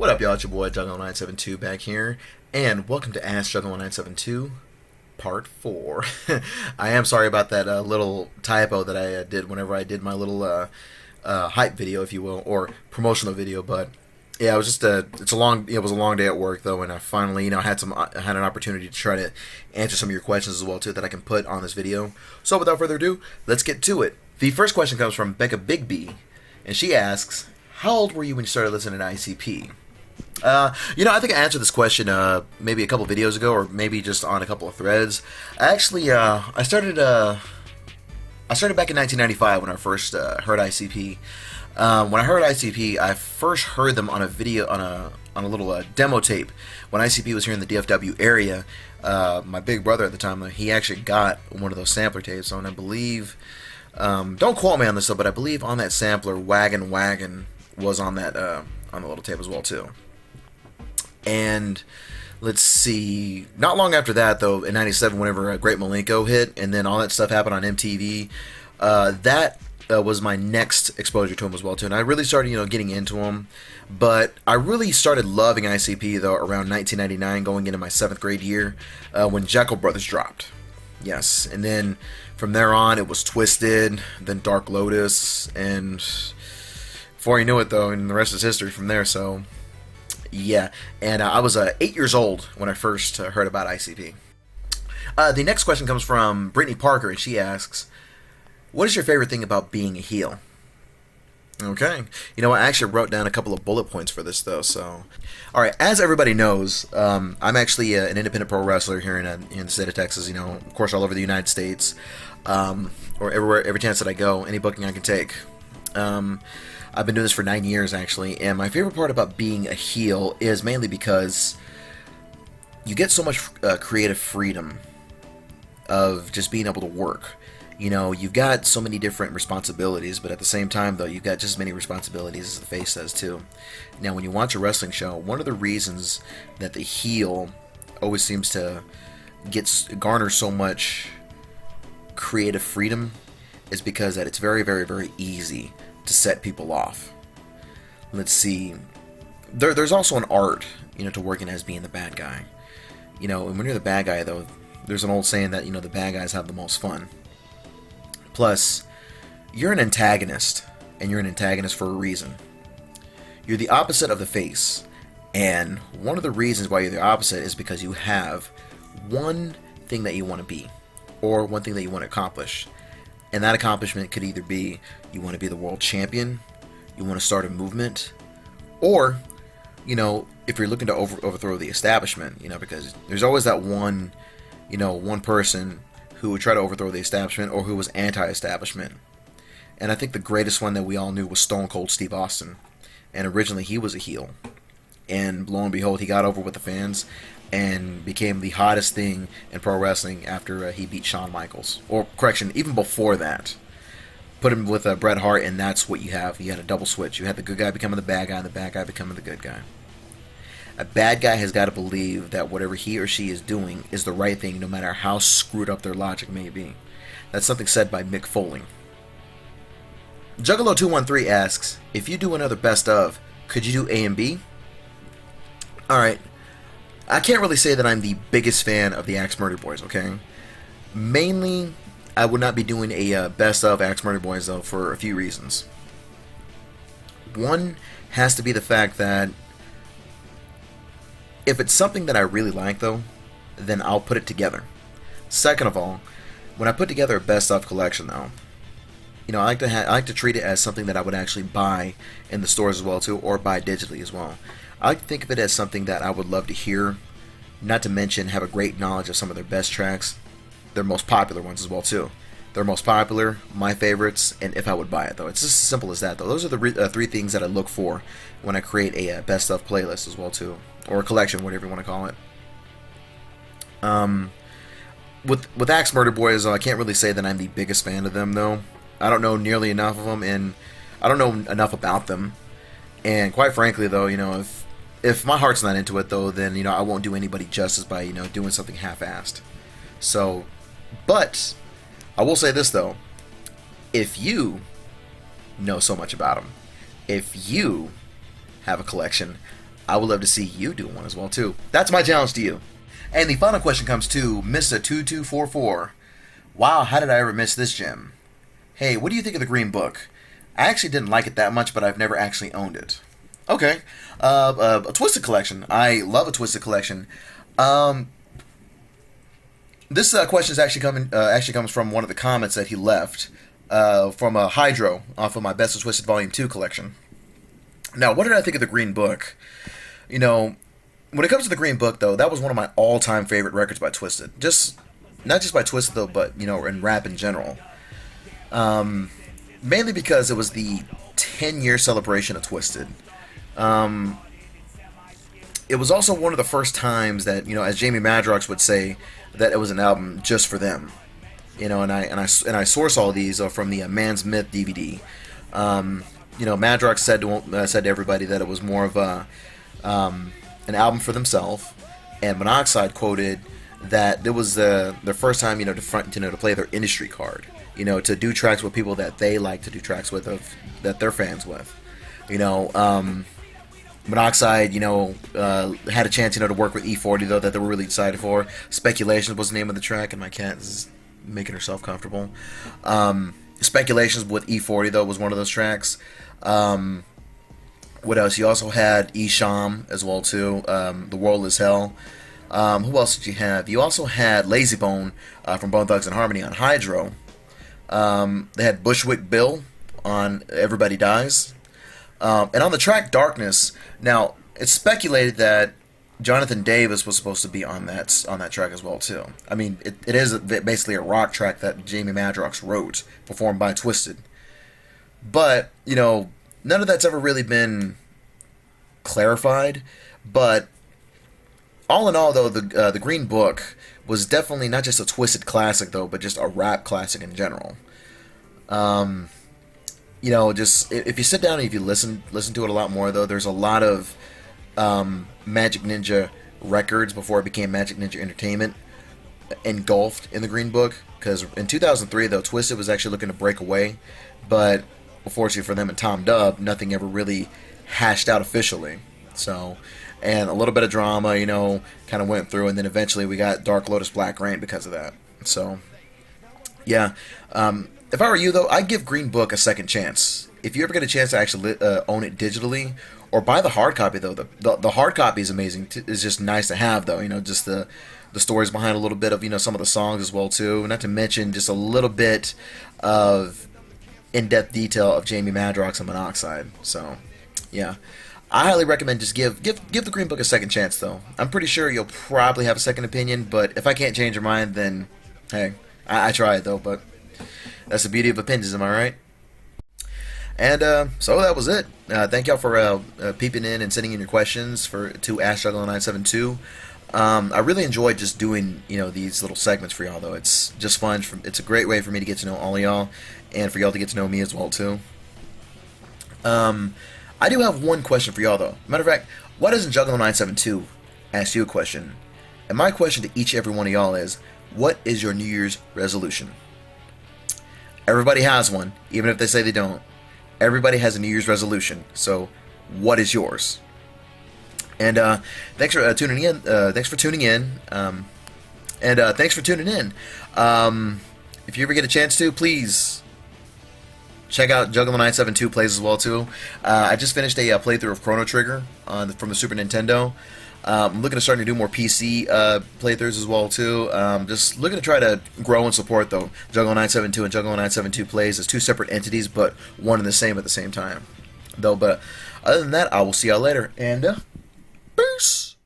What up, y'all? It's your boy Juggalo972 back here, and welcome to Ask Juggalo972 Part 4. I am sorry about that little typo that I did whenever I did my little hype video, if you will, or promotional video. But yeah, it was just it was a long day at work though, and I finally had an opportunity to try to answer some of your questions as well too that I can put on this video. So without further ado, let's get to it. The first question comes from Becca Bigby, and she asks, "How old were you when you started listening to ICP?" I think I answered this question maybe a couple videos ago, or maybe just on a couple of threads. I started back in 1995 when I first heard ICP. When I heard ICP, I first heard them on a video on a little demo tape when ICP was here in the DFW area. My big brother at the time, he actually got one of those sampler tapes, and I believe, don't quote me on this though, but I believe on that sampler, Wagon Wagon was on that on the little tape as well too. And let's see, not long after that though, in '97, whenever Great Milenko hit, and then all that stuff happened on MTV, that was my next exposure to him as well too. And I really started, getting into him. But I really started loving ICP though around 1999, going into my 7th grade year, when Jekyll Brothers dropped. Yes, and then from there on, it was Twisted, then Dark Lotus, and before you knew it though, and the rest is history from there. So yeah, and I was 8 years old when I first heard about ICP. The next question comes from Brittany Parker, and she asks, "What is your favorite thing about being a heel?" Okay, I actually wrote down a couple of bullet points for this though. So, all right, as everybody knows, I'm actually an independent pro wrestler here in the state of Texas. Of course, all over the United States, or everywhere, every chance that I go, any booking I can take. I've been doing this for 9 years actually, and my favorite part about being a heel is mainly because you get so much creative freedom of just being able to work. You've got so many different responsibilities, but at the same time though, you've got just as many responsibilities as the face does too. Now, when you watch a wrestling show, one of the reasons that the heel always seems to garner so much creative freedom is because that it's very, very, very easy to set people off. Let's see. There's also an art, to working as being the bad guy. And when you're the bad guy, though, there's an old saying that, the bad guys have the most fun. Plus, you're an antagonist, and you're an antagonist for a reason. You're the opposite of the face, and one of the reasons why you're the opposite is because you have one thing that you want to be, or one thing that you want to accomplish. And that accomplishment could either be you want to be the world champion, you want to start a movement, or, if you're looking to overthrow the establishment, because there's always that one person who would try to overthrow the establishment or who was anti-establishment. And I think the greatest one that we all knew was Stone Cold Steve Austin. And originally he was a heel. And lo and behold, he got over with the fans and became the hottest thing in pro wrestling after he beat Shawn Michaels. Or, correction, even before that. Put him with Bret Hart, and that's what you have. You had a double switch. You had the good guy becoming the bad guy, and the bad guy becoming the good guy. A bad guy has got to believe that whatever he or she is doing is the right thing, no matter how screwed up their logic may be. That's something said by Mick Foley. Juggalo972 asks, "If you do another best of, could you do A and B?" Alright, I can't really say that I'm the biggest fan of the Axe Murder Boys, okay? Mainly, I would not be doing a best of Axe Murder Boys, though, for a few reasons. One has to be the fact that if it's something that I really like, though, then I'll put it together. Second of all, when I put together a best of collection, though, I like to treat it as something that I would actually buy in the stores as well, too, or buy digitally as well. I like to think of it as something that I would love to hear, not to mention have a great knowledge of some of their best tracks, their most popular ones as well too. Their most popular, my favorites, and if I would buy it though. It's just as simple as that though. Those are the 3 things that I look for when I create a best of playlist as well too, or a collection, whatever you want to call it. With Axe Murder Boys, I can't really say that I'm the biggest fan of them though. I don't know nearly enough of them, and I don't know enough about them. And quite frankly though, if my heart's not into it though, then I won't do anybody justice by doing something half-assed. So, but I will say this though, if you know so much about them, if you have a collection, I would love to see you do one as well too. That's my challenge to you. And the final question comes to Mr.2244. Wow, how did I ever miss this gem? Hey, what do you think of the Green Book? I actually didn't like it that much, but I've never actually owned it. Okay, a Twisted collection. I love a Twisted collection. This question is actually comes from one of the comments that he left from Hydro off of my Best of Twisted Volume 2 collection. Now, what did I think of the Green Book? You know, when it comes to the Green Book, though, that was one of my all-time favorite records by Twisted. Not just by Twisted, though, but, you know, in rap in general. Mainly because it was the 10-year celebration of Twisted. It was also one of the first times that, you know, as Jamie Madrox would say, that it was an album just for them. You know, and I source all these from the Man's Myth DVD. You know, Madrox said to everybody that it was more of an album for themselves, and Monoxide quoted that it was their first time, you know, to play their industry card. You know, to do tracks with people that they like to do tracks with, that they're fans with. You know, Monoxide, you know, had a chance, you know, to work with E40, though, that they were really excited for. Speculations was the name of the track, and my cat is making herself comfortable. Speculations with E40, though, was one of those tracks. What else? You also had Esham as well, too. The World is Hell. Who else did you have? You also had Lazy Bone from Bone Thugs and Harmony on Hydro. They had Bushwick Bill on Everybody Dies. And on the track Darkness, now it's speculated that Jonathan Davis was supposed to be on that track as well too. I mean, it is basically a rock track that Jamie Madrox wrote, performed by Twisted. But you know, none of that's ever really been clarified. But all in all, though, the Green Book was definitely not just a Twisted classic, though, but just a rap classic in general. You know, just if you sit down and if you listen to it a lot more, though, there's a lot of Magic Ninja records before it became Magic Ninja Entertainment engulfed in the Green Book. Because in 2003, though, Twisted was actually looking to break away, but unfortunately for them and Tom Dub, nothing ever really hashed out officially. So, and a little bit of drama, you know, kind of went through, and then eventually we got Dark Lotus Black Rain because of that. So, yeah. If I were you, though, I'd give Green Book a second chance. If you ever get a chance to actually own it digitally, or buy the hard copy, though. The hard copy is amazing. It's just nice to have, though. You know, just the stories behind a little bit of, you know, some of the songs as well, too. Not to mention just a little bit of in-depth detail of Jamie Madrox and Monoxide. So, yeah. I highly recommend just give the Green Book a second chance, though. I'm pretty sure you'll probably have a second opinion, but if I can't change your mind, then, hey, I tried, though, but that's the beauty of opinions, am I right? And so that was it. Thank y'all for peeping in and sending in your questions to Juggalo972. I really enjoyed just doing, you know, these little segments for y'all, though. It's just fun. It's a great way for me to get to know all of y'all, and for y'all to get to know me as well, too. I do have one question for y'all, though. Matter of fact, why doesn't Juggalo972 ask you a question? And my question to each and every one of y'all is, what is your New Year's resolution? Everybody has one, even if they say they don't. Everybody has a New Year's resolution. So, what is yours? And thanks for tuning in. Thanks for tuning in. If you ever get a chance to, please check out Juggalo972 plays as well too. I just finished a playthrough of Chrono Trigger from the Super Nintendo. I'm looking to start to do more PC playthroughs as well too. Just looking to try to grow and support, though, Juggalo972 and Juggalo972 plays as two separate entities, but one and the same at the same time. Though, but other than that, I will see y'all later, and peace.